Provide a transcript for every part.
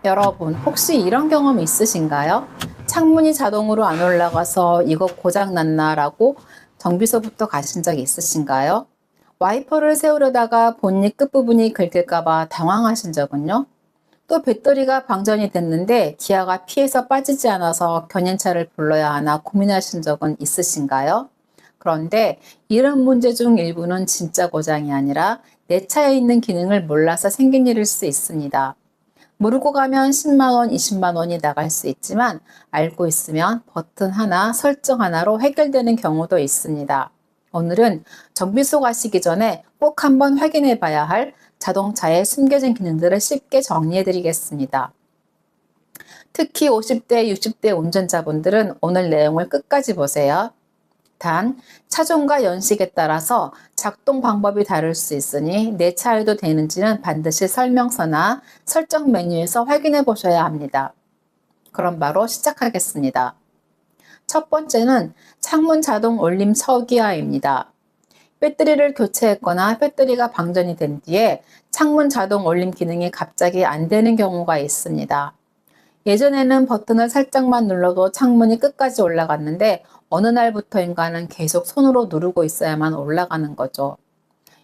여러분, 혹시 이런 경험 있으신가요? 창문이 자동으로 안 올라가서 이거 고장났나 라고 정비소부터 가신 적 있으신가요? 와이퍼를 세우려다가 본닛 끝부분이 긁힐까봐 당황하신 적은요? 또 배터리가 방전이 됐는데 기아가 피해서 빠지지 않아서 견인차를 불러야 하나 고민하신 적은 있으신가요? 그런데 이런 문제 중 일부는 진짜 고장이 아니라 내 차에 있는 기능을 몰라서 생긴 일일 수 있습니다. 모르고 가면 10만 원, 20만 원이 나갈 수 있지만 알고 있으면 버튼 하나, 설정 하나로 해결되는 경우도 있습니다. 오늘은 정비소 가시기 전에 꼭 한번 확인해 봐야 할 자동차의 숨겨진 기능들을 쉽게 정리해 드리겠습니다. 특히 50대, 60대 운전자분들은 오늘 내용을 끝까지 보세요. 단, 차종과 연식에 따라서 작동 방법이 다를 수 있으니 내 차에도 되는지는 반드시 설명서나 설정 메뉴에서 확인해 보셔야 합니다. 그럼 바로 시작하겠습니다. 첫 번째는 창문 자동 올림 처기화입니다. 배터리를 교체했거나 배터리가 방전이 된 뒤에 창문 자동 올림 기능이 갑자기 안 되는 경우가 있습니다. 예전에는 버튼을 살짝만 눌러도 창문이 끝까지 올라갔는데 어느 날부터인가는 계속 손으로 누르고 있어야만 올라가는 거죠.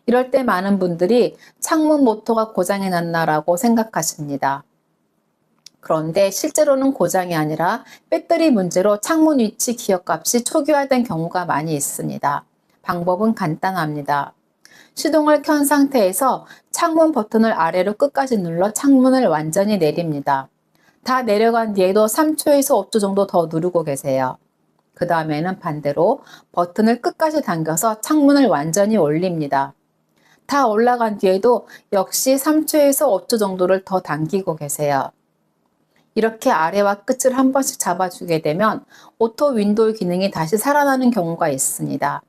이럴 때 많은 분들이 창문 모터가 고장이 났나라고 생각하십니다. 그런데 실제로는 고장이 아니라 배터리 문제로 창문 위치 기억값이 초기화된 경우가 많이 있습니다. 방법은 간단합니다. 시동을 켠 상태에서 창문 버튼을 아래로 끝까지 눌러 창문을 완전히 내립니다. 다 내려간 뒤에도 3초에서 5초 정도 더 누르고 계세요. 그 다음에는 반대로 버튼을 끝까지 당겨서 창문을 완전히 올립니다. 다 올라간 뒤에도 역시 3초에서 5초 정도를 더 당기고 계세요. 이렇게 아래와 끝을 한 번씩 잡아주게 되면 오토 윈도우 기능이 다시 살아나는 경우가 있습니다.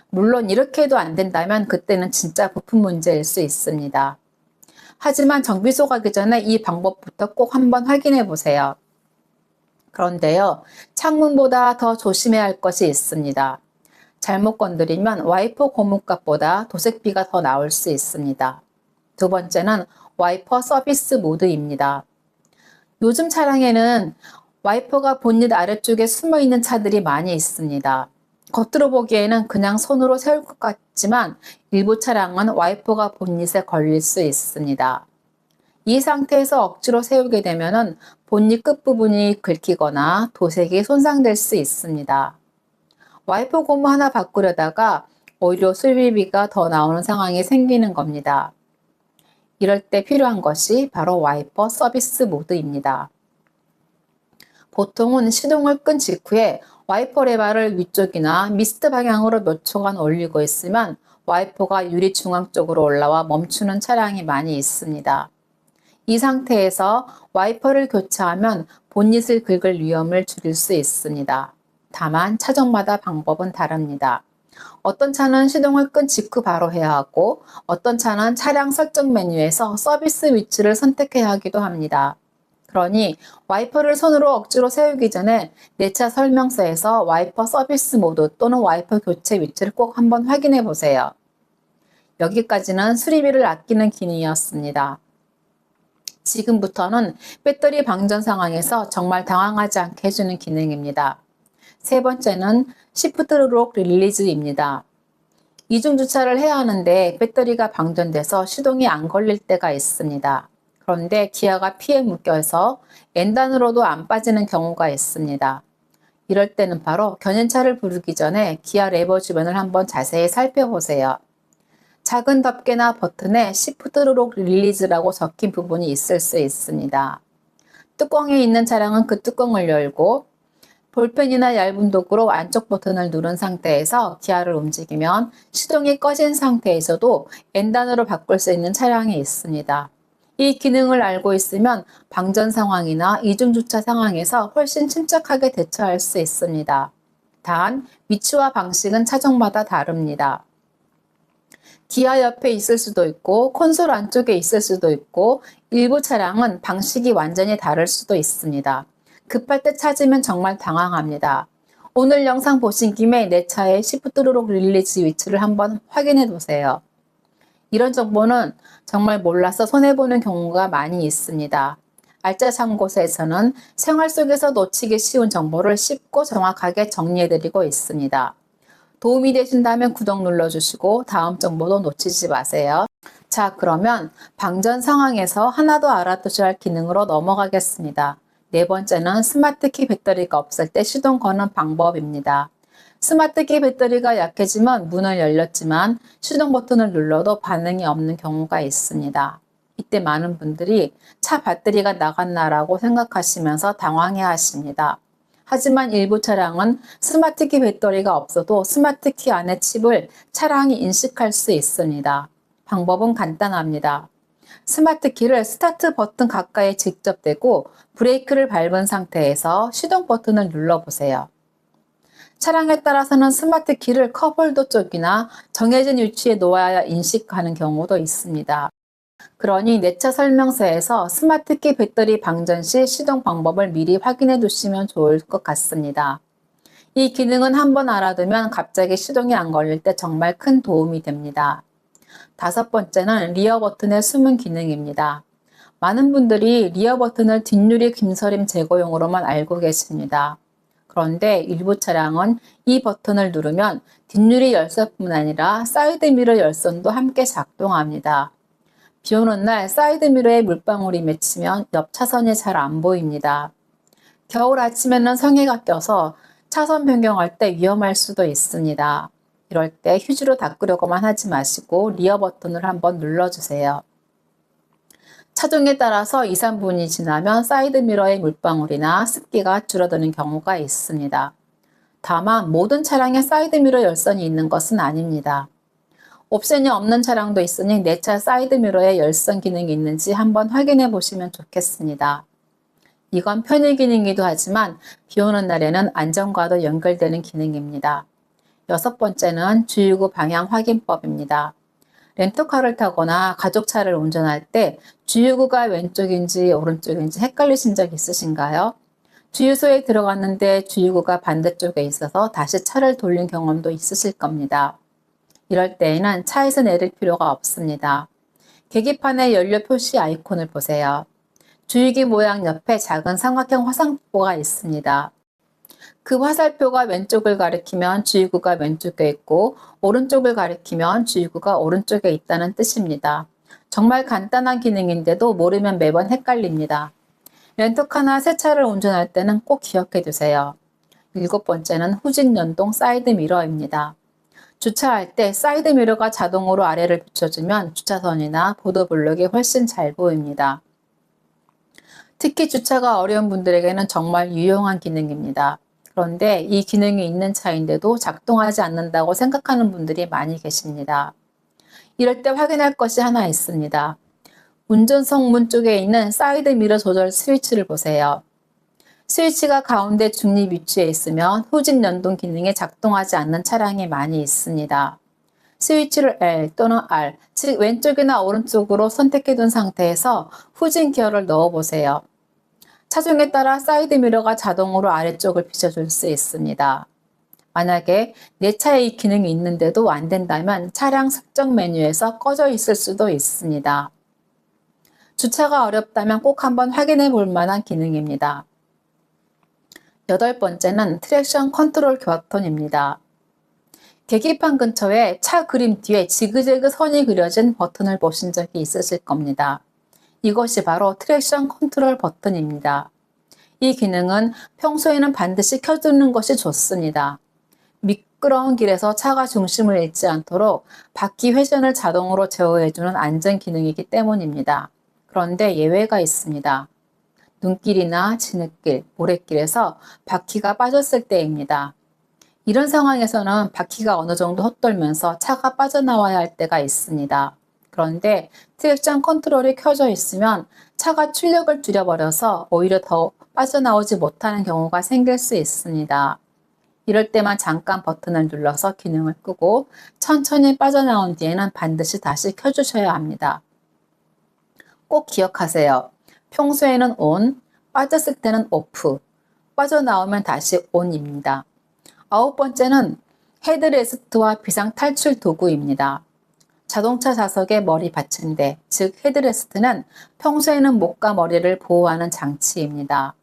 물론 이렇게 해도 안 된다면 그때는 진짜 부품 문제일 수 있습니다. 하지만 정비소 가기 전에 이 방법부터 꼭 한번 확인해 보세요. 그런데요, 창문보다 더 조심해야 할 것이 있습니다. 잘못 건드리면 와이퍼 고무값보다 도색비가 더 나올 수 있습니다. 두 번째는 와이퍼 서비스 모드입니다. 요즘 차량에는 와이퍼가 본닛 아래쪽에 숨어 있는 차들이 많이 있습니다. 겉으로 보기에는 그냥 손으로 세울 것 같지만 일부 차량은 와이퍼가 본닛에 걸릴 수 있습니다. 이 상태에서 억지로 세우게 되면 본닛 끝부분이 긁히거나 도색이 손상될 수 있습니다. 와이퍼 고무 하나 바꾸려다가 오히려 수리비가 더 나오는 상황이 생기는 겁니다. 이럴 때 필요한 것이 바로 와이퍼 서비스 모드입니다. 보통은 시동을 끈 직후에 와이퍼 레바를 위쪽이나 미스트 방향으로 몇 초간 올리고 있으면 와이퍼가 유리 중앙 쪽으로 올라와 멈추는 차량이 많이 있습니다. 이 상태에서 와이퍼를 교체하면 본닛을 긁을 위험을 줄일 수 있습니다. 다만 차종마다 방법은 다릅니다. 어떤 차는 시동을 끈 직후 바로 해야 하고 어떤 차는 차량 설정 메뉴에서 서비스 위치를 선택해야 하기도 합니다. 그러니 와이퍼를 손으로 억지로 세우기 전에 내 차 설명서에서 와이퍼 서비스 모드 또는 와이퍼 교체 위치를 꼭 한번 확인해 보세요. 여기까지는 수리비를 아끼는 기능이었습니다. 지금부터는 배터리 방전 상황에서 정말 당황하지 않게 해주는 기능입니다. 세 번째는 시프트 록 릴리즈입니다. 이중 주차를 해야 하는데 배터리가 방전돼서 시동이 안 걸릴 때가 있습니다. 그런데 기아가 피에 묶여서 N단으로도 안 빠지는 경우가 있습니다. 이럴 때는 바로 견인차를 부르기 전에 기아 레버 주변을 한번 자세히 살펴보세요. 작은 덮개나 버튼에 시프트 록 릴리즈라고 적힌 부분이 있을 수 있습니다. 뚜껑에 있는 차량은 그 뚜껑을 열고 볼펜이나 얇은 도구로 안쪽 버튼을 누른 상태에서 기아를 움직이면 시동이 꺼진 상태에서도 N단으로 바꿀 수 있는 차량이 있습니다. 이 기능을 알고 있으면 방전 상황이나 이중주차 상황에서 훨씬 침착하게 대처할 수 있습니다. 단, 위치와 방식은 차종마다 다릅니다. 기아 옆에 있을 수도 있고 콘솔 안쪽에 있을 수도 있고 일부 차량은 방식이 완전히 다를 수도 있습니다. 급할 때 찾으면 정말 당황합니다. 오늘 영상 보신 김에 내 차의 시프트 록 릴리즈 위치를 한번 확인해 보세요. 이런 정보는 정말 몰라서 손해보는 경우가 많이 있습니다. 알짜 참고서에서는 생활 속에서 놓치기 쉬운 정보를 쉽고 정확하게 정리해드리고 있습니다. 도움이 되신다면 구독 눌러주시고 다음 정보도 놓치지 마세요. 자, 그러면 방전 상황에서 하나 더 알아두셔야 할 기능으로 넘어가겠습니다. 네 번째는 스마트키 배터리가 없을 때 시동 거는 방법입니다. 스마트키 배터리가 약해지면 문은 열렸지만 시동 버튼을 눌러도 반응이 없는 경우가 있습니다. 이때 많은 분들이 차 배터리가 나갔나라고 생각하시면서 당황해 하십니다. 하지만 일부 차량은 스마트키 배터리가 없어도 스마트키 안의 칩을 차량이 인식할 수 있습니다. 방법은 간단합니다. 스마트키를 스타트 버튼 가까이에 직접 대고 브레이크를 밟은 상태에서 시동 버튼을 눌러보세요. 차량에 따라서는 스마트키를 컵홀더 쪽이나 정해진 위치에 놓아야 인식하는 경우도 있습니다. 그러니 내차 설명서에서 스마트키 배터리 방전 시 시동 방법을 미리 확인해 두시면 좋을 것 같습니다. 이 기능은 한번 알아두면 갑자기 시동이 안 걸릴 때 정말 큰 도움이 됩니다. 다섯 번째는 리어 버튼의 숨은 기능입니다. 많은 분들이 리어 버튼을 뒷유리 김서림 제거용으로만 알고 계십니다. 그런데 일부 차량은 이 버튼을 누르면 뒷유리 열선뿐 아니라 사이드미러 열선도 함께 작동합니다. 비 오는 날 사이드미러에 물방울이 맺히면 옆 차선이 잘 안 보입니다. 겨울 아침에는 성에가 껴서 차선 변경할 때 위험할 수도 있습니다. 이럴 때 휴지로 닦으려고만 하지 마시고 리어 버튼을 한번 눌러주세요. 차종에 따라서 2, 3분이 지나면 사이드미러의 물방울이나 습기가 줄어드는 경우가 있습니다. 다만 모든 차량에 사이드미러 열선이 있는 것은 아닙니다. 옵션이 없는 차량도 있으니 내 차 사이드미러에 열선 기능이 있는지 한번 확인해 보시면 좋겠습니다. 이건 편의 기능이기도 하지만 비 오는 날에는 안전과도 연결되는 기능입니다. 여섯 번째는 주유구 방향 확인법입니다. 렌터카를 타거나 가족차를 운전할 때 주유구가 왼쪽인지 오른쪽인지 헷갈리신 적 있으신가요? 주유소에 들어갔는데 주유구가 반대쪽에 있어서 다시 차를 돌린 경험도 있으실 겁니다. 이럴 때에는 차에서 내릴 필요가 없습니다. 계기판의 연료 표시 아이콘을 보세요. 주유기 모양 옆에 작은 삼각형 화살표가 있습니다. 그 화살표가 왼쪽을 가리키면 주유구가 왼쪽에 있고 오른쪽을 가리키면 주유구가 오른쪽에 있다는 뜻입니다. 정말 간단한 기능인데도 모르면 매번 헷갈립니다. 렌터카나 새 차를 운전할 때는 꼭 기억해 두세요. 일곱 번째는 후진 연동 사이드 미러입니다. 주차할 때 사이드 미러가 자동으로 아래를 비춰주면 주차선이나 보도블록이 훨씬 잘 보입니다. 특히 주차가 어려운 분들에게는 정말 유용한 기능입니다. 그런데 이 기능이 있는 차인데도 작동하지 않는다고 생각하는 분들이 많이 계십니다. 이럴 때 확인할 것이 하나 있습니다. 운전석 문 쪽에 있는 사이드 미러 조절 스위치를 보세요. 스위치가 가운데 중립 위치에 있으면 후진 연동 기능이 작동하지 않는 차량이 많이 있습니다. 스위치를 L 또는 R, 즉 왼쪽이나 오른쪽으로 선택해 둔 상태에서 후진 기어를 넣어 보세요. 차종에 따라 사이드 미러가 자동으로 아래쪽을 비춰줄 수 있습니다. 만약에 내 차에 이 기능이 있는데도 안 된다면 차량 설정 메뉴에서 꺼져 있을 수도 있습니다. 주차가 어렵다면 꼭 한번 확인해 볼 만한 기능입니다. 여덟 번째는 트랙션 컨트롤 버튼입니다. 계기판 근처에 차 그림 뒤에 지그재그 선이 그려진 버튼을 보신 적이 있으실 겁니다. 이것이 바로 트랙션 컨트롤 버튼입니다. 이 기능은 평소에는 반드시 켜두는 것이 좋습니다. 미끄러운 길에서 차가 중심을 잃지 않도록 바퀴 회전을 자동으로 제어해주는 안전 기능이기 때문입니다. 그런데 예외가 있습니다. 눈길이나 진흙길, 모래길에서 바퀴가 빠졌을 때입니다. 이런 상황에서는 바퀴가 어느 정도 헛돌면서 차가 빠져나와야 할 때가 있습니다. 그런데 트랙션 컨트롤이 켜져 있으면 차가 출력을 줄여버려서 오히려 더 빠져나오지 못하는 경우가 생길 수 있습니다. 이럴 때만 잠깐 버튼을 눌러서 기능을 끄고 천천히 빠져나온 뒤에는 반드시 다시 켜주셔야 합니다. 꼭 기억하세요. 평소에는 ON, 빠졌을 때는 OFF, 빠져나오면 다시 ON입니다. 아홉 번째는 헤드레스트와 비상 탈출 도구입니다. 자동차 좌석에 머리 받침대, 즉 헤드레스트는 평소에는 목과 머리를 보호하는 장치입니다.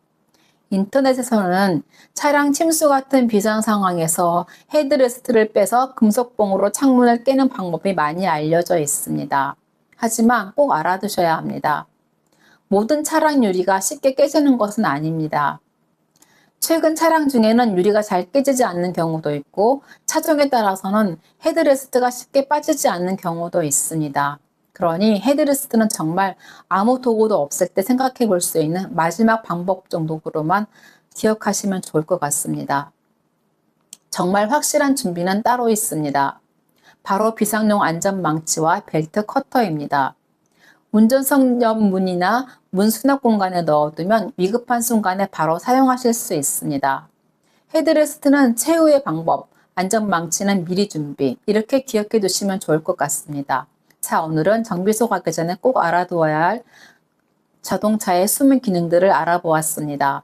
인터넷에서는 차량 침수 같은 비상 상황에서 헤드레스트를 빼서 금속봉으로 창문을 깨는 방법이 많이 알려져 있습니다. 하지만 꼭 알아두셔야 합니다. 모든 차량 유리가 쉽게 깨지는 것은 아닙니다. 최근 차량 중에는 유리가 잘 깨지지 않는 경우도 있고 차종에 따라서는 헤드레스트가 쉽게 빠지지 않는 경우도 있습니다. 그러니 헤드레스트는 정말 아무 도구도 없을 때 생각해 볼 수 있는 마지막 방법 정도로만 기억하시면 좋을 것 같습니다. 정말 확실한 준비는 따로 있습니다. 바로 비상용 안전망치와 벨트 커터입니다. 운전석 옆 문이나 문 수납 공간에 넣어두면 위급한 순간에 바로 사용하실 수 있습니다. 헤드레스트는 최후의 방법, 안전망치는 미리 준비, 이렇게 기억해 두시면 좋을 것 같습니다. 자, 오늘은 정비소 가기 전에 꼭 알아두어야 할 자동차의 숨은 기능들을 알아보았습니다.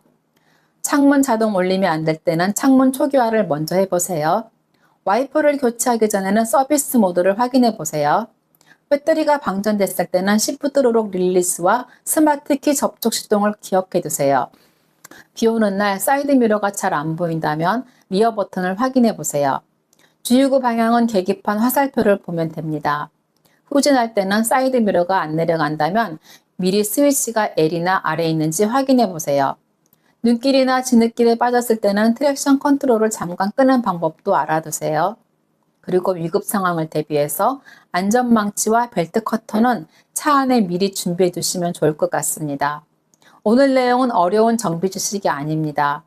창문 자동 올림이 안 될 때는 창문 초기화를 먼저 해보세요. 와이퍼를 교체하기 전에는 서비스 모드를 확인해 보세요. 배터리가 방전됐을 때는 Shift 록 릴리스와 스마트 키 접촉 시동을 기억해 두세요. 비 오는 날 사이드 미러가 잘 안 보인다면 리어 버튼을 확인해 보세요. 주유구 방향은 계기판 화살표를 보면 됩니다. 후진할 때는 사이드 미러가 안 내려간다면 미리 스위치가 L이나 R에 있는지 확인해 보세요. 눈길이나 지느길에 빠졌을 때는 트랙션 컨트롤을 잠깐 끄는 방법도 알아두세요. 그리고 위급 상황을 대비해서 안전망치와 벨트 커터는 차 안에 미리 준비해 두시면 좋을 것 같습니다. 오늘 내용은 어려운 정비 지식이 아닙니다.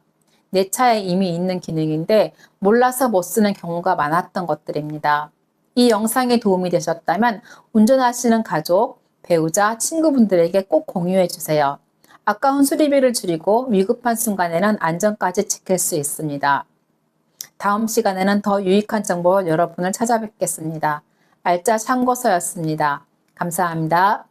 내 차에 이미 있는 기능인데 몰라서 못 쓰는 경우가 많았던 것들입니다. 이 영상이 도움이 되셨다면 운전하시는 가족, 배우자, 친구분들에게 꼭 공유해 주세요. 아까운 수리비를 줄이고 위급한 순간에는 안전까지 지킬 수 있습니다. 다음 시간에는 더 유익한 정보로 여러분을 찾아뵙겠습니다. 알짜 참고서였습니다. 감사합니다.